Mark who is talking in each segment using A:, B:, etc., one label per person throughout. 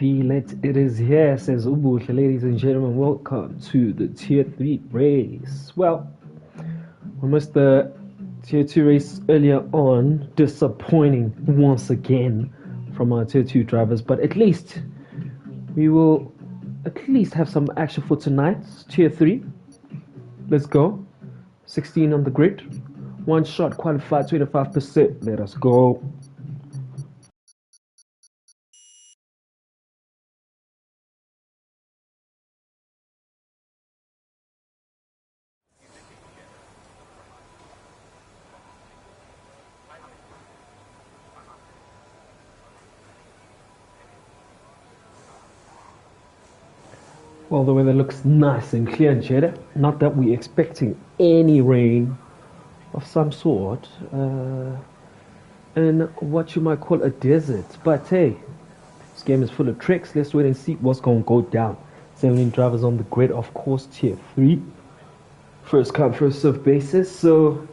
A: It is here, says Ubuhle. Ladies and gentlemen, welcome to the Tier 3 race. Well, we missed the Tier 2 race earlier on. Disappointing once again from our Tier 2 drivers, but at least we will at least have some action for tonight. Tier 3. Let's go. 16 on the grid. One shot qualified, 25%. Let us go. Well, the weather looks nice and clear in Jeddah. Not that we're expecting any rain of some sort in what you might call a desert. But hey, this game is full of tricks. Let's wait and see what's going to go down. 17 drivers on the grid, of course, Tier 3. First come, first serve basis. So,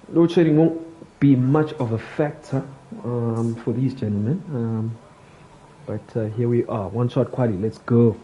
A: load shedding won't be much of a factor for these gentlemen. But here we are. One shot quality. Let's go.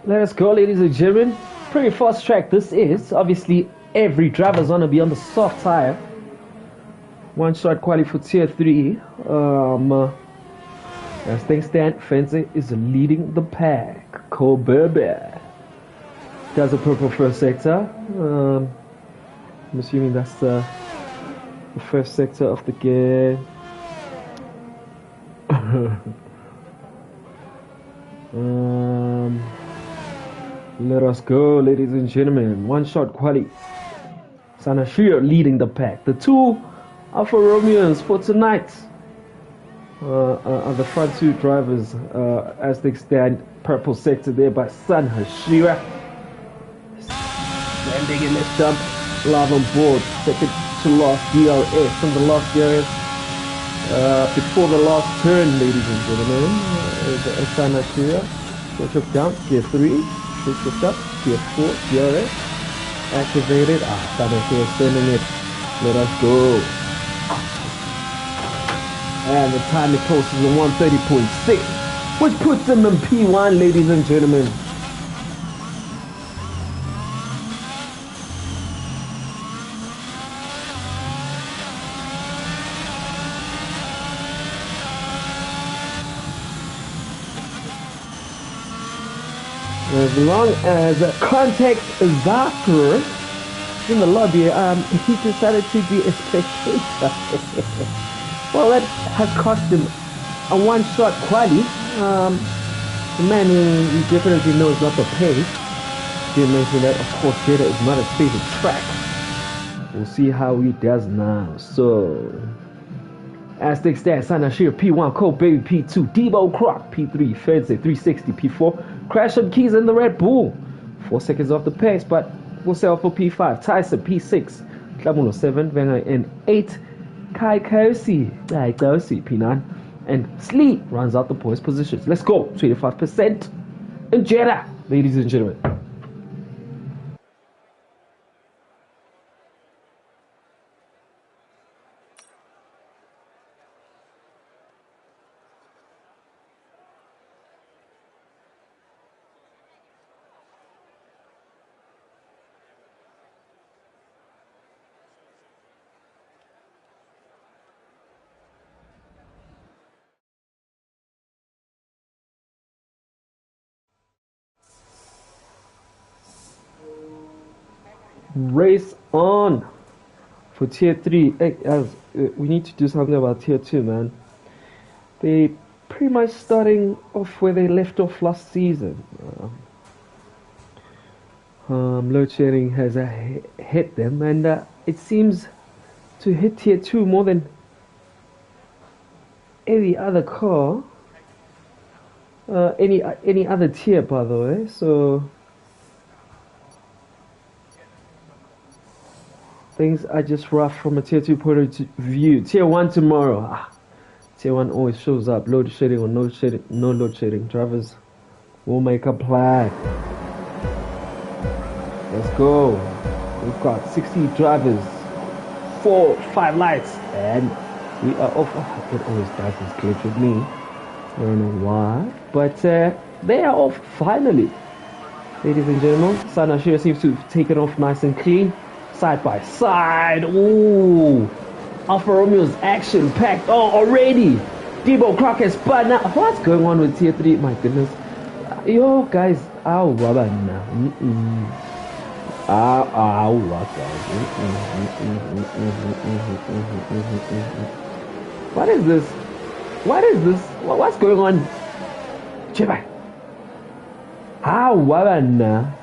A: Let us go, ladies and gentlemen. Pretty fast track this is. Obviously, every driver's gonna be on the soft tire. One shot quality for Tier 3. As things stand, Fencer is leading the pack. Koberbe does a purple first sector. I'm assuming that's the first sector of the game. Let us go, ladies and gentlemen. One shot quality. Sanashir leading the pack. The two Alfa Romeos for tonight are the front two drivers as they stand. Purple sector there by San Hashira. Standing in the dump. Live on board. Second to last DRS from the last DRS. Before the last turn, ladies and gentlemen. San Hashira. Switch down. Gear 3. Shift up, Tier 4, DRS, activated, Sana here sending it, let us go. And the time it posts is a 130.6, which puts them in P1, ladies and gentlemen. As long as context Zakir in the lobby, he decided to be a spectator. Well, that has cost him a one-shot quali. The man who definitely knows not the pace. Didn't mention that, of course, Jeddah is not his favorite track. We'll see how he does now. So, Aztec Stats, Sanashir, P1, Cole Baby, P2, Debo Croc, P3, Fedze, 360, P4, Crash and Keys in the Red Bull, 4 seconds off the pace, but we'll sell for P5, Tyson, P6, Klamulo 7, Wenger in 8, Kai Kosi, P9, and Slee runs out the points positions. Let's go, 25% in Jeddah, ladies and gentlemen. Race on for tier 3. Hey, we need to do something about tier 2, man. They pretty much starting off where they left off last season. Load shedding has hit them, and it seems to hit tier 2 more than any other car. Any other tier, by the way. So things are just rough from a tier 2 point of view. Tier 1 tomorrow. Tier 1 always shows up. Load shedding or no load shedding. Drivers will make a plan. Let's go. We've got 60 drivers, 5 lights, and we are off. It always does this glitch with me. I don't know why, but they are off finally. Ladies and gentlemen, San Ashira seems to have taken off nice and clean. Side by side. Ooh. Alfa Romeo's action packed. Oh, already. Debo Clark has spun out. What's going on with tier 3? My goodness. Yo, guys. Ow, rubber now. Ow, guys. What is this? What is this? What's going on? Chibai. Ow, rubber now.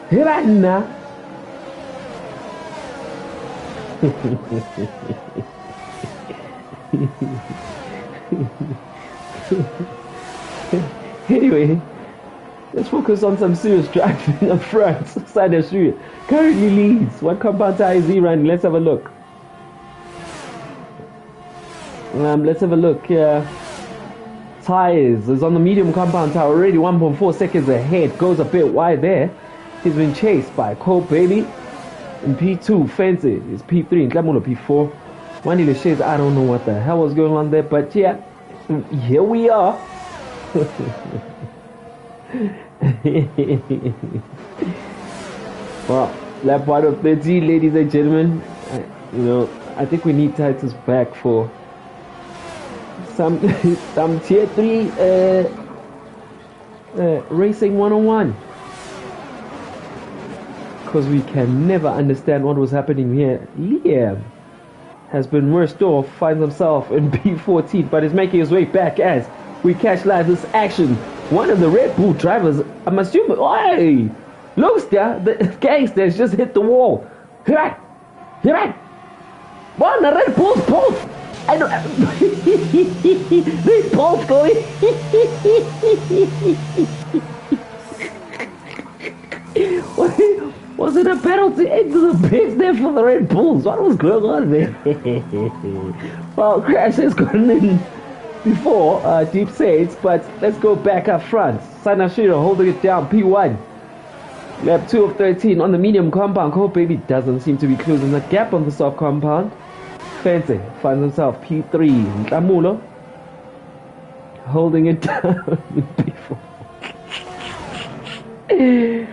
A: Hiranna. Anyway, let's focus on some serious driving up front. Side of street currently leads. What compound tire is he running? Let's have a look. Let's have a look here. Tires is on the medium compound tire already 1.4 seconds ahead. Goes a bit wide there. He's been chased by Cole Baby in P2. Fancy is P3 and Clamulo P4. One of the shades, I don't know what the hell was going on there, but yeah, here we are. Well, lap 1 of 30, ladies and gentlemen. I think we need Titus back for some tier 3 racing 101. Because we can never understand what was happening here. Liam has been worst off, finds himself in P14, but is making his way back as we catch live this action. One of the Red Bull drivers, I'm assuming, hey, looks there, the gangsters just hit the wall. Here, one, the Red Bull's both. I know, they both going. Was it a penalty into the pits there for the Red Bulls? What was going on there? Well, Crash has gone in before Deep Saints, but let's go back up front. Sanashiro holding it down, P1. Lap 2 of 13 on the medium compound. Cole Baby doesn't seem to be closing the gap on the soft compound. Fancy finds himself P3. Lamulo holding it down in P4.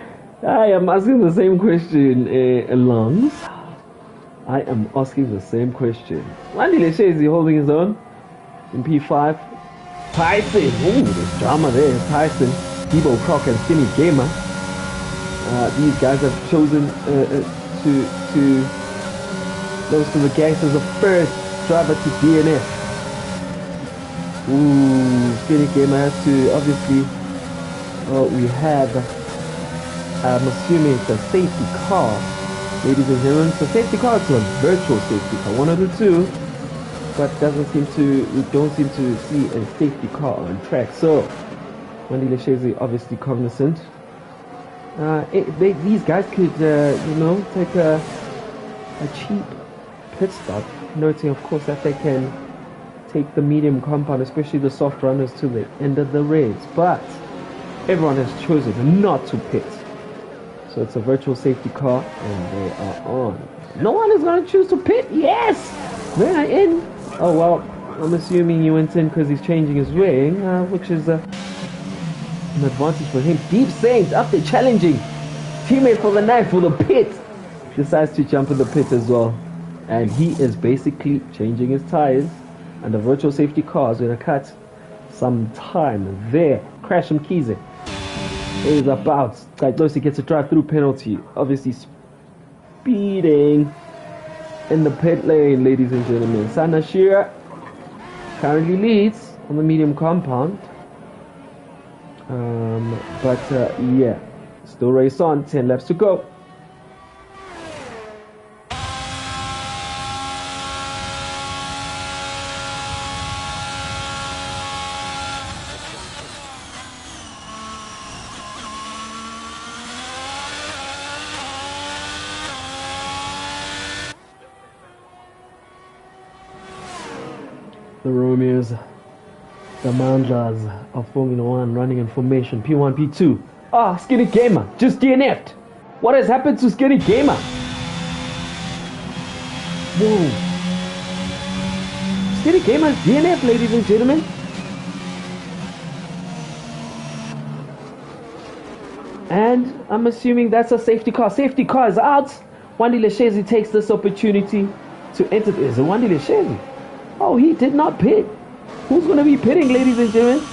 A: I am asking the same question, Lungs. I am asking the same question. Randy Leche, is he holding his own? In P5. Tyson. Ooh, there's drama there. Tyson, Debo Croc, and Skinny Gamer. These guys have chosen to those to the gangsters of first driver to DNF. Ooh, Skinny Gamer has to obviously. We have. I'm assuming it's a safety car, ladies and gentlemen. So safety car, it's a virtual safety car, one of the two, but we don't seem to see a safety car on track. So Wendy Lechese obviously cognizant. These guys could, take a cheap pit stop, noting of course that they can take the medium compound, especially the soft runners, to the end of the race. But everyone has chosen not to pit. So it's a virtual safety car, and they are on. No one is going to choose to pit. Yes! They're in. Oh, well, I'm assuming he went in because he's changing his wing, which is an advantage for him. Deep Saint up there challenging. Teammate for the night for the pit. Decides to jump in the pit as well. And he is basically changing his tires. And the virtual safety car is going to cut some time there. Crash some keys in. Is about. Closely gets a drive-through penalty. Obviously speeding in the pit lane, ladies and gentlemen. Sanashira currently leads on the medium compound. But yeah, still race on. 10 laps to go. The Romeos, the Mandlas of Formula One running in formation. P1, P2. Ah, Skinny Gamer, just DNF'd. What has happened to Skinny Gamer? Whoa. Skinny Gamer DNF, ladies and gentlemen. And I'm assuming that's a safety car. Safety car is out. Wandi Leshezi takes this opportunity to enter. Is it Wandi Leshezi? Oh, he did not pit. Who's going to be pitting, ladies and gentlemen?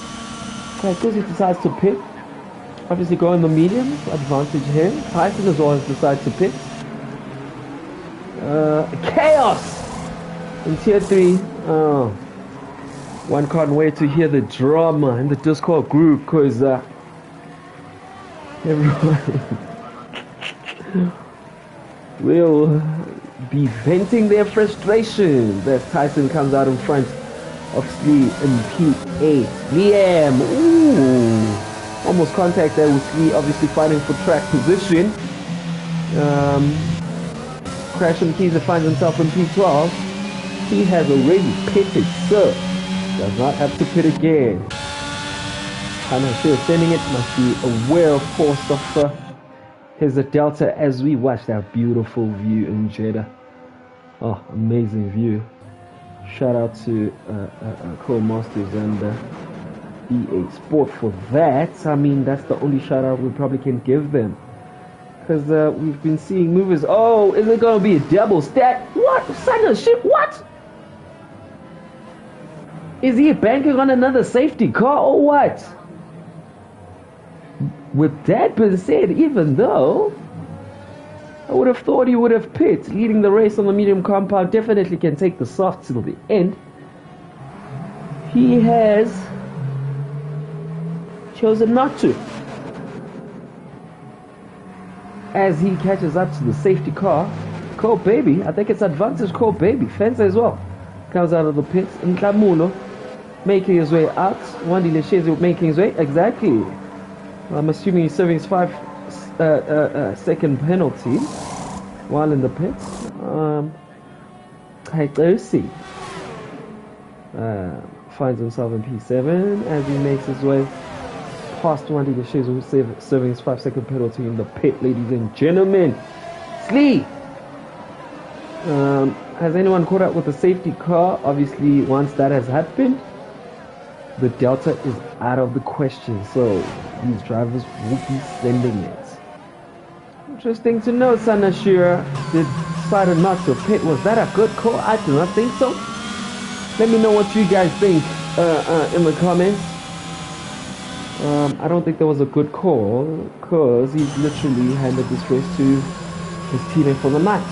A: Because he decides to pit. Obviously, go in the medium. Advantage here. Tyson as well has decided to pit. Chaos in tier 3. Oh. One can't wait to hear the drama in the Discord group because everyone will be venting their frustration as Tyson comes out in front of Slee in P8. Liam, ooh, almost contact there with Slee, obviously fighting for track position. Crash and Keezer finds himself in P12. He has already pitted, so does not have to pit again. I'm not sure sending it, must be aware of course of his Delta as we watch that beautiful view in Jeddah. Oh, amazing view. Shout out to Co-Masters and EA Sport for that. I mean, that's the only shout out we probably can give them. Because we've been seeing movers. Oh, is it going to be a double stack? What? Son of shit, what? Is he banking on another safety car or what? With that being said, even though I would have thought he would have pit, leading the race on the medium compound, definitely can take the soft till the end. He has chosen not to. As he catches up to the safety car, Cole Baby, I think it's advantage Cole Baby, Fencer as well, comes out of the pits. Nklamulo making his way out. Wandi Leshezi making his way, exactly. I'm assuming he's serving his 5-second penalty while in the pits. Kaitosi finds himself in P7 as he makes his way past Wandi Leshezi, who's serving his 5-second penalty in the pit, ladies and gentlemen. Slee! Has anyone caught up with the safety car? Obviously, once that has happened, the Delta is out of the question, so these drivers will be sending it. Interesting to note, Sanashira decided not to pit. Was that a good call? I do not think so. Let me know what you guys think in the comments. I don't think that was a good call because he's literally handed this race to his teammate for the night.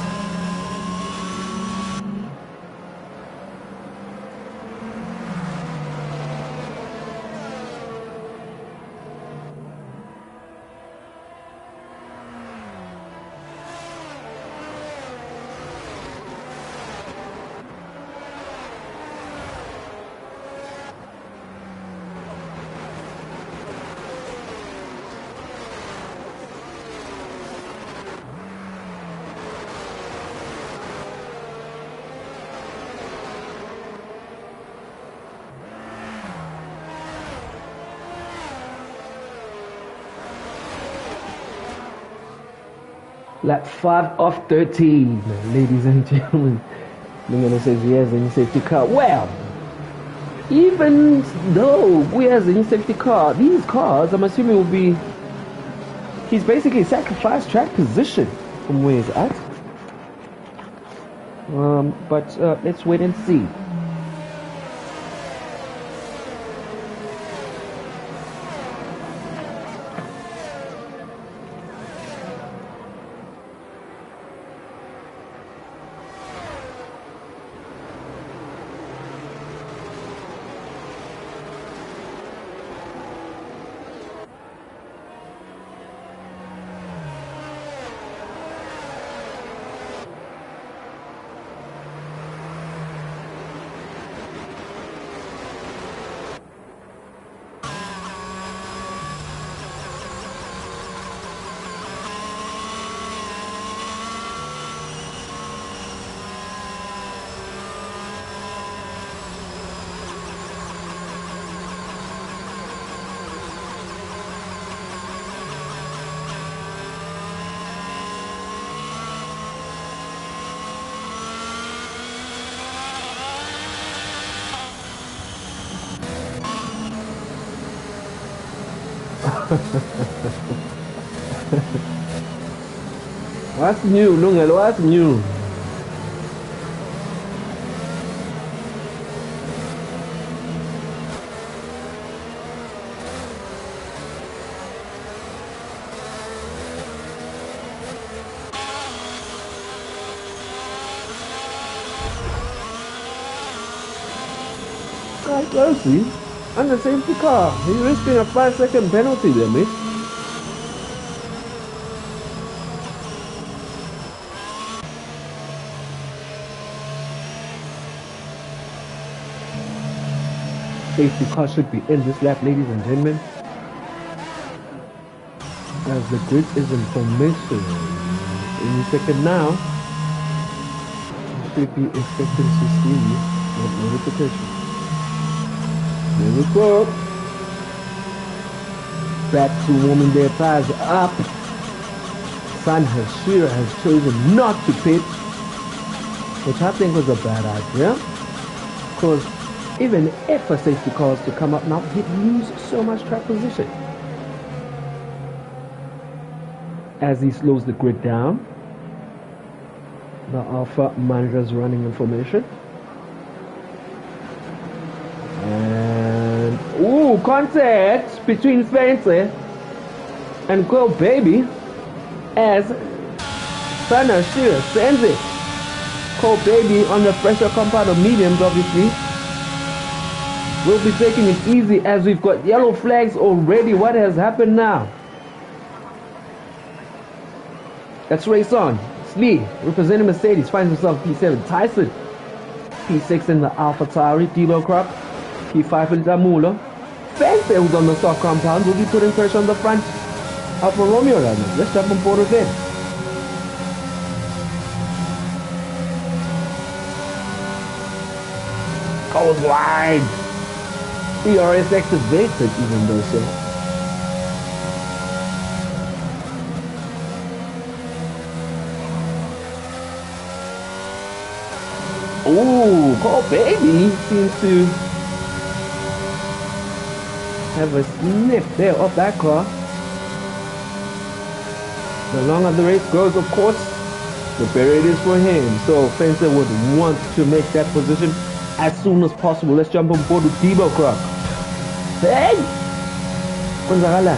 A: Lap 5 of 13, ladies and gentlemen. Lingana says he has any safety car. Well, even though we has any safety car, these cars, I'm assuming will be, he's basically sacrificed track position from where he's at. But let's wait and see. What's new, Lungelo? What's new? Quite closely. And the safety car. He's risking a 5-second penalty there, mate. Safety car should be in this lap, ladies and gentlemen. As the grid is in formation. Any second now, you should be expecting to see that notification. There we go. Back to warming their tires up. San Hashira has chosen not to pit, which I think was a bad idea. Because even if a safety car is to come up now, he'd lose so much track position. As he slows the grid down, the Alpha manager is running information. And ooh, contact between Spencer and Go Baby as Sana Shearer sends it. Go Baby on the pressure compound of mediums, obviously. We'll be taking it easy as we've got yellow flags already. What has happened now? Let's race on. Slee, representing Mercedes, finds himself P7. Tyson, P6 in the Alpha Tauri. Dilo Crop, P5 in Damula. Fence, who's on the stock compound, will be putting pressure on the front Alfa Romeo runners. Let's jump on board with it. Goes wide. DRS activated even though so. Ooh, Cole Baby seems to have a sniff there of that car. The longer the race goes, of course, the better it is for him. So Fencer would want to make that position as soon as possible. Let's jump on board with Debo Croc. Hey! Gonzagala.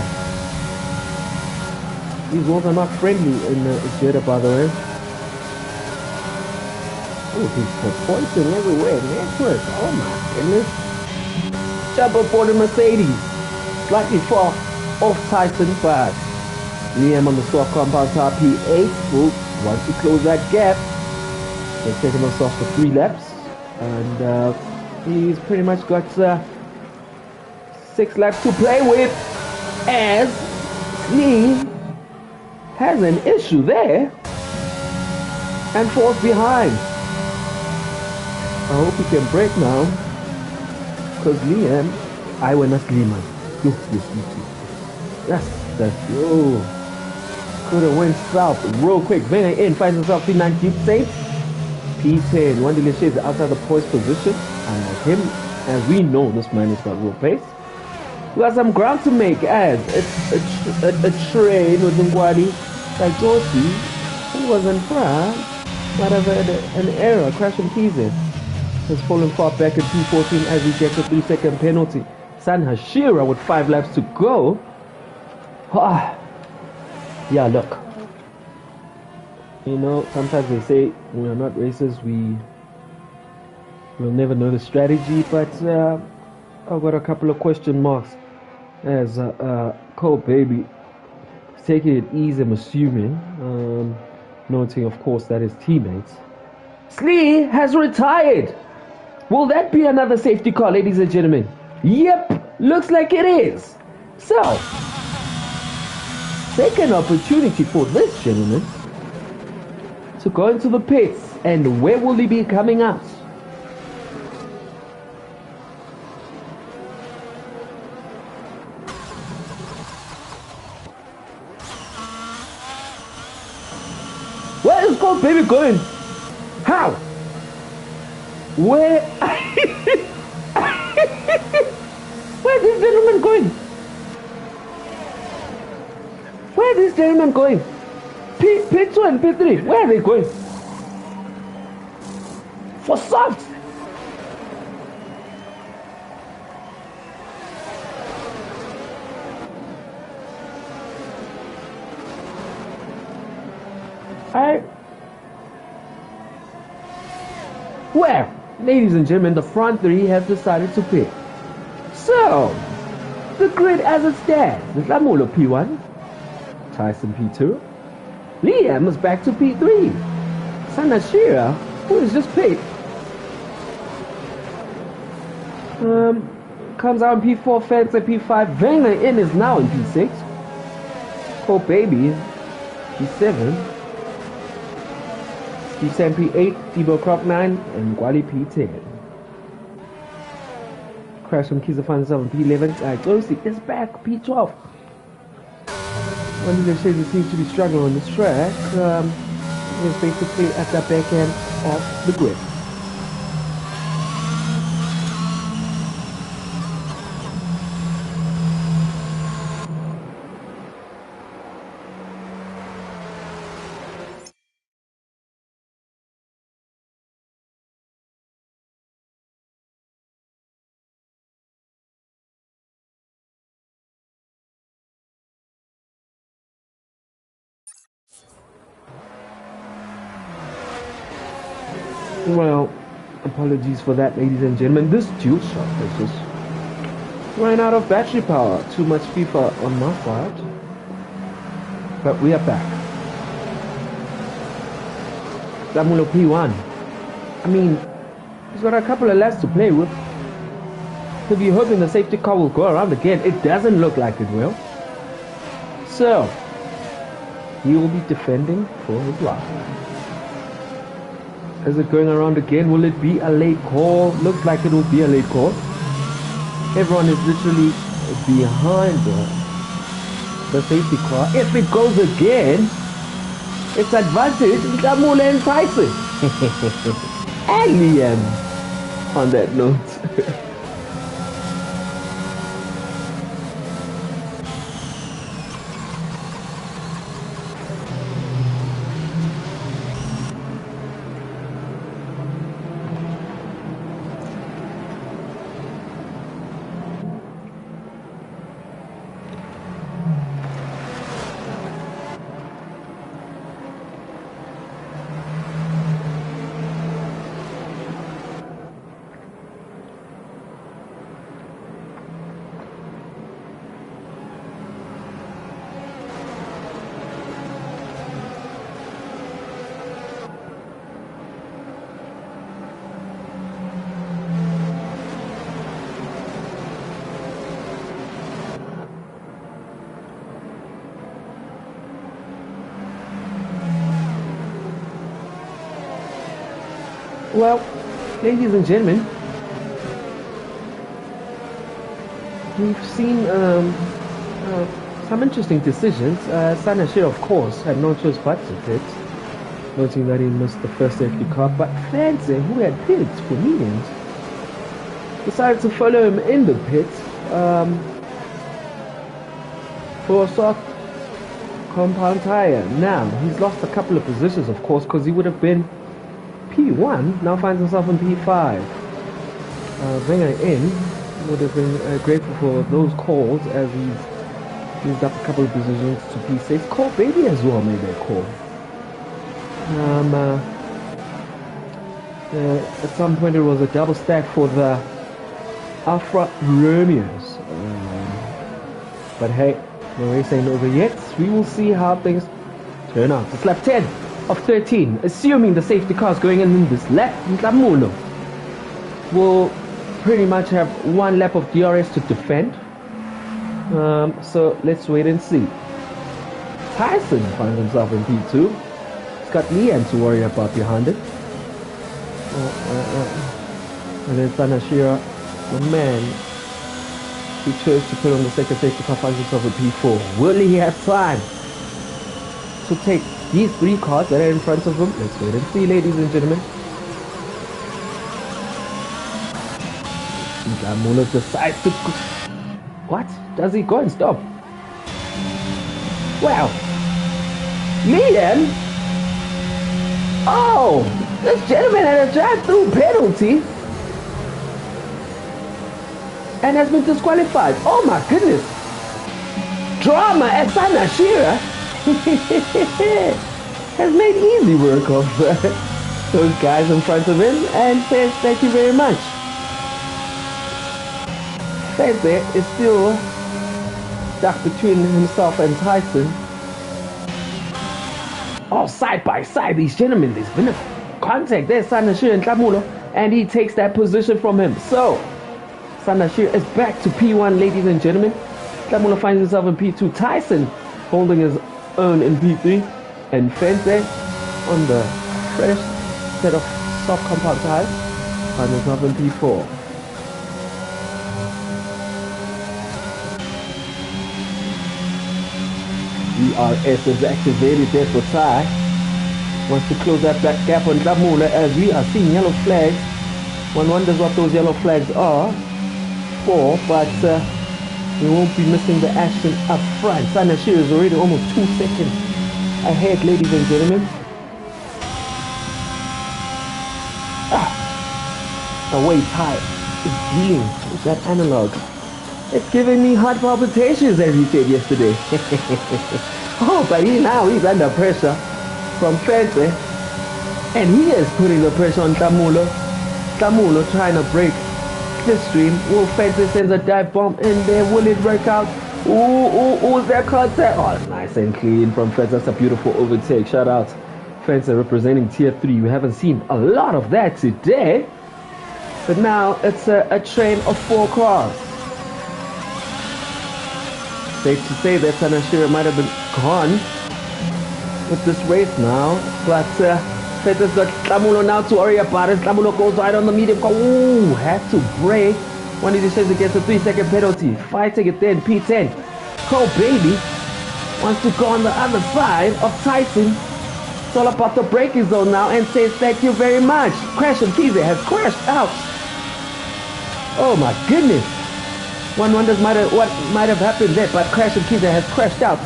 A: These walls are not friendly in Jeddah, by the way. Oh, he's pointing everywhere. Network. Oh my goodness. Jump up for the Mercedes. Slightly far off Tyson, but Liam on the soft compound car P8 will once you close that gap. They've taken himself for 3 laps. And he's pretty much got 6 laps to play with. As Lee has an issue there and falls behind. I hope he can break now, because Liam, I will not Liam. That's could have went south real quick. Venner in finds himself P9 deep safe. P10, one delay shades outside the poised position. And like him, as we know, this man is got real pace. We got some ground to make as a train with Ngwadi like Dorsey, who was in front, might have had an error, crashing PZ. Has fallen far back in P14 as he gets a 3-second penalty. San Hashira with 5 laps to go. Yeah, look. You know, sometimes they say we are not racers, we'll never know the strategy, but I've got a couple of question marks as Cole Baby taking it easy, I'm assuming, noting of course that his teammates. Slee has retired. Will that be another safety car, ladies and gentlemen? Yep, looks like it is. So, second opportunity for this gentleman to go into the pits, and where will he be coming out? Where is Cole Baby going? How? Where? Where is this gentleman going? are these gentlemen going? P2 and P3, where are they going? For softs. Well, ladies and gentlemen, the front three have decided to pick. So, the grid as it stands, Lamulo P1, Tyson P2, Liam is back to P3, Sanashira, who is just picked, comes out in P4, Fence at P5, Wenger in is now in P6, Cole Baby, P7, Steve Sam P8, Debo Croc 9, and Guali P10. Crash from Kiza finds himself in P11. Josie is back, P12. One of the shades seems to be struggling on this track. Is basically at the back end of the grid. Well, apologies for that, ladies and gentlemen. This dual shot has just ran out of battery power. Too much FIFA on my part. But we are back. Lamulo P1. I mean, he's got a couple of laps to play with. He'll be hoping the safety car will go around again. It doesn't look like it will. So, he will be defending for his life. Is it going around again? Will it be a late call? Looks like it will be a late call. Everyone is literally behind the safety car. If it goes again, it's advantage Lamula and Tyson. And Liam on that note. Well, ladies and gentlemen, we've seen some interesting decisions. Sanashir, of course, had no choice but to pit, noting that he missed the first safety car, but Fancy, who had pits for mediums, decided to follow him in the pit for a soft compound tire. Now, he's lost a couple of positions, of course, because he would have been P1, now finds himself in P5. Wenger in would have been grateful for those calls as he's moved up a couple of positions to P6. Cole Baby as well made that call. At some point it was a double stack for the Alfa Romeos. But hey, the race ain't over yet. We will see how things turn out. It's lap 10 of 13, assuming the safety car is going in this lap. Lamulo will pretty much have one lap of DRS to defend. So let's wait and see. Tyson finds himself in P2. He's got Liam to worry about behind it. And then Sanashira, the man who chose to put on the second safety car, finds himself in P4. Will he have time to take these three cars that are in front of him? Let's wait and see, ladies and gentlemen. Lamulo decides to... What? Does he go and stop? Well, Liam. Oh, this gentleman had a drive-through penalty and has been disqualified. Oh my goodness. Drama at Sanashira has made easy work of those guys in front of him and says thank you very much. Feze is still stuck between himself and Tyson. Oh, side by side, these gentlemen, there's been a contact. There's Sanashir and Tlamulo, and he takes that position from him. So, Sanashir is back to P1, ladies and gentlemen. Tlamulo finds himself in P2. Tyson holding his own in P3. And Fence on the fresh set of soft compound tires finds himself in P4. DRS is activated there for Ty. Wants to close that back gap on Tlamula as we are seeing yellow flags. One wonders what those yellow flags are for, but we won't be missing the action up front. Sanashir is already almost 2 seconds ahead, ladies and gentlemen. The way Ty is dealing with that analog. It's giving me heart palpitations, as he said yesterday. Oh, but he's under pressure from Fence, and he is putting the pressure on Tlamulo. Tlamulo trying to break the stream. Will Fence sends a dive bomb in there? Will it work out? Ooh, is that contact? Oh, nice and clean from Fence. That's a beautiful overtake. Shout out Fence representing tier 3. We haven't seen a lot of that today, but now it's a train of 4 cars. Safe to say that Sanashira might have been gone with this race now, but Fence has got Tlamulo now to worry about it. Tlamulo goes right on the medium car. Ooh, had to brake. One of these says against a 3-second penalty. Fighting it there in P10. Cole Baby wants to go on the other side of Tyson. It's all about the braking zone now and says thank you very much. Crash and Kize has crashed out. Oh my goodness. One wonders what might have happened there, but Crash and Kize has crashed out.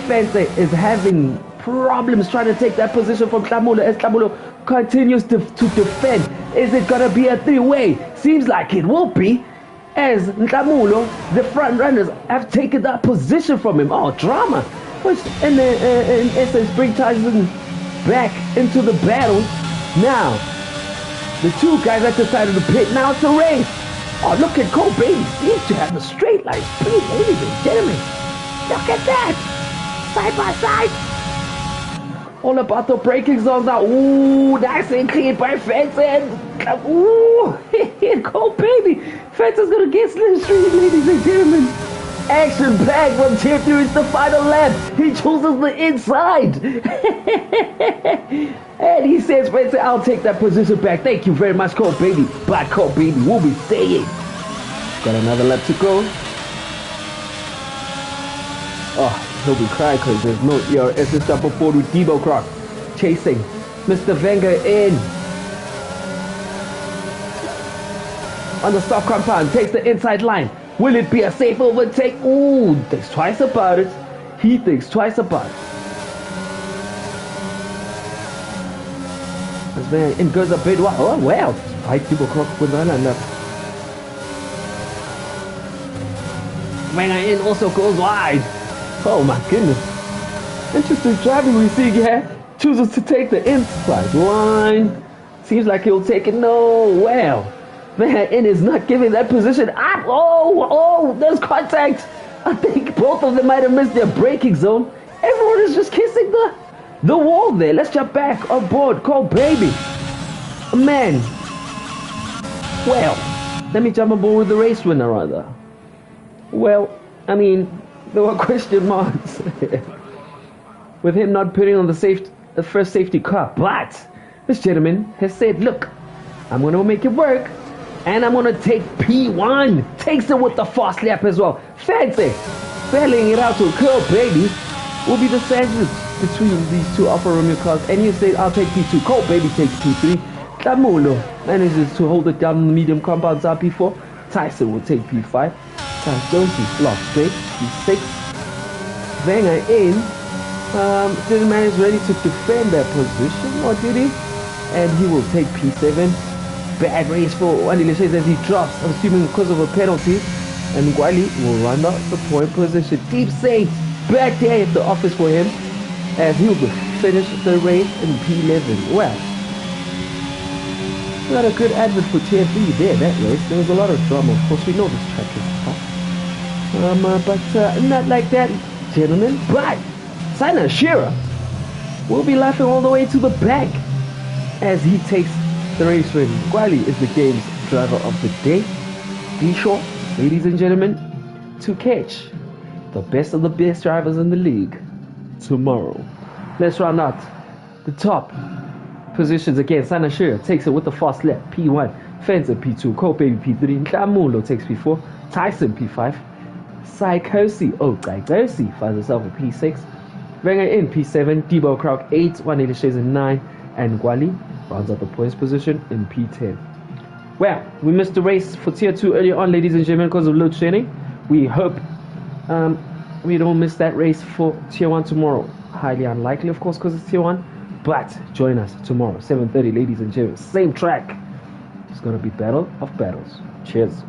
A: Fence is having problems trying to take that position from Tlamulo as Tlamulo continues to defend. Is it going to be a 3-way? Seems like it will be, as Tlamulo, the front runners, have taken that position from him. Oh, drama. Which in essence brings Tyson back into the battle. Now, the two guys have decided to pit now to race. Oh, look at Cole Baby. Seems to have a straight line speed, ladies and gentlemen. Look at that. Side by side. All about the braking zones now. Ooh, nice and clean by Fence. Ooh, Cole Baby. Fence is going to get slipstream, ladies and gentlemen. Action packed from tier 3. It's the final lap. He chooses the inside. And he says, Fence, I'll take that position back. Thank you very much, Cole Baby. But Cole Baby will be staying. Got another lap to go. Oh, he'll be crying because there's no ERS. It's double forward with Debo Croc chasing Mr. Wenger in. On the stop compound, takes the inside line. Will it be a safe overtake? Ooh, thinks twice about it. He thinks twice about it. As Wenger in goes a bit wide. Oh, well. Fight Debo Croc with one and up. Wenger in also goes wide. Oh my goodness. Interesting driving we see here. Chooses to take the inside line. Seems like he'll take it. No, well. Man, it is not giving that position up. Oh, there's contact. I think both of them might have missed their braking zone. Everyone is just kissing the wall there. Let's jump back on board. Cole Baby. Man. Well, let me jump on board with the race winner rather. Well, I mean, there were question marks with him not putting on the first safety car, but this gentleman has said, look, I'm going to make it work and I'm going to take P1. Takes it with the fast lap as well. Fancy failing it out to Cole Baby will be the sandwich between these two Alfa Romeo cars, and you say I'll take P2. Cole Baby takes P3. Tlamulo manages to hold it down in the medium compounds out P4. Tyson will take P5. Jonesy lost straight, P6. Wenger in Gentleman is ready to defend that position, or did he? And he will take P7. Bad race for Wandile Shays as he drops, I'm assuming because of a penalty. And Gwali will run out the point position. Deep Saints back there at the office for him as he will finish the race in P11. Well, not a good advert for Tier 3 there, that race. There was a lot of drama. Of course, we know this track is tough. But not like that, gentlemen. But Sana Shearer will be laughing all the way to the back as he takes the race win. Gwali is the game's driver of the day. Be sure, ladies and gentlemen, to catch the best of the best drivers in the league tomorrow. Let's round out the top positions again. Sana Shearer takes it with the fast lap, P1. Fencer P2, Cole Baby P3, Klamulo takes P4, Tyson P5, Psychosi, Psychosi finds herself a P6, Wenger in P7, Debo Krauk 8, 180 Shades in 9, and Gwali rounds out the points position in P10. Well, we missed the race for Tier 2 earlier on, ladies and gentlemen, because of load shedding. We hope we don't miss that race for Tier 1 tomorrow. Highly unlikely, of course, because it's Tier 1. But join us tomorrow, 7:30, ladies and gentlemen. Same track. It's going to be Battle of Battles. Cheers.